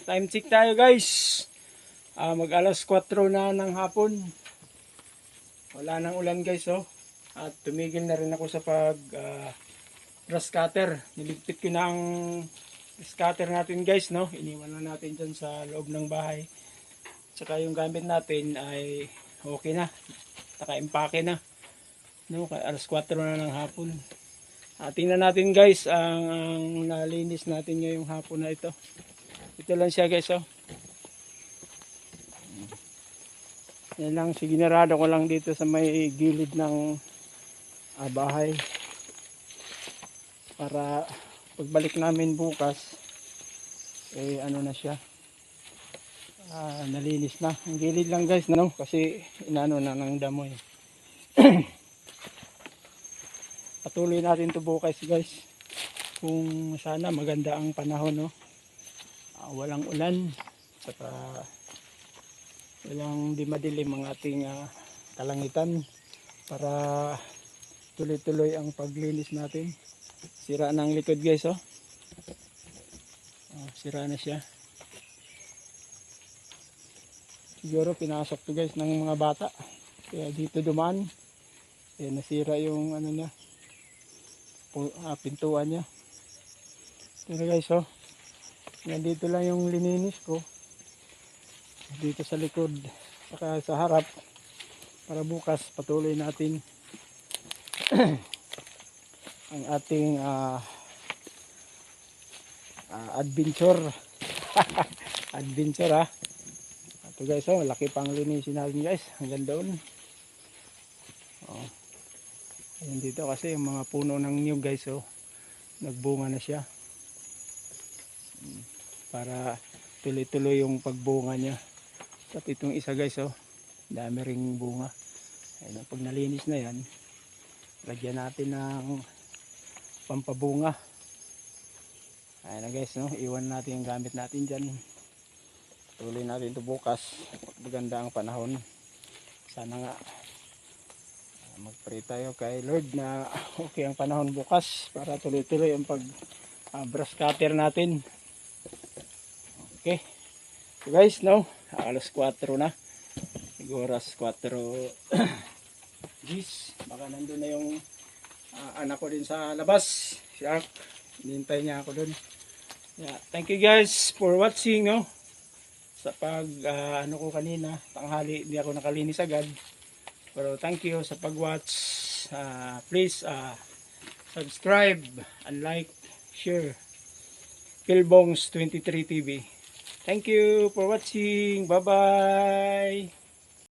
time check tayo guys. Mag alas 4 na ng hapon. Wala nang ulan guys oh. At tumigil na rin ako sa pag grass cutter. Niligpit ko na ang scatter natin guys no. Iniwan na natin dyan sa loob ng bahay. Tsaka yung gamit natin ay okay na. Naka-impake na. No, alas 4 na ng hapon. Tingnan natin guys ang nalinis natin ngayong hapon na ito. Ito lang siya guys oh. Yan lang, siginarado ko lang dito sa may gilid ng bahay. Para pagbalik namin bukas, ano na siya. Nalinis na. Ang gilid lang guys, no? Kasi inano na ng damoy. Patuloy natin to bukas guys. Kung sana maganda ang panahon, no? Walang ulan. Saka walang di madilim ang ating kalangitan para tuloy-tuloy ang paglinis natin. Sira na ang likod guys oh. Sira na siya. Siguro pinasok to guys ng mga bata. Kaya dito dumaan. Kaya nasira yung ano niya. Pintuan niya. Pero guys oh. Nandito lang yung lininis ko. Dito sa likod. Saka sa harap. Para bukas patuloy natin ang ating adventure. Adventure ha. Ito guys oh, laki pang linisin natin guys. Hanggang doon. Ayun dito kasi yung mga puno ng niyog guys oh. Nagbunga na siya. Para tuloy-tuloy yung pagbunga niya. At itong isa guys oh. Dami ring bunga. Ayun, pag nalinis na yan, lagyan natin ng pampabunga. Ayun na guys no. Iwan natin yung gamit natin dyan. Tuloy natin ito bukas. Maganda ang panahon. Sana nga mag-pray tayo kay Lord na okay ang panahon bukas para tuloy-tuloy ang pag brush cutter natin. Okay. So guys no. Alas 4 na. Siguro alas 4 gis. Baka nandun na yung anak ko din sa labas. Si Ark. Hinihintay niya ako dun. Yeah. Thank you guys for watching no. Sa pag ano ko kanina, tanghali hindi ako nakalinis agad. Pero thank you sa pag-watch. Please subscribe and like, share. Philbongs 23 TV. Thank you for watching. Bye-bye.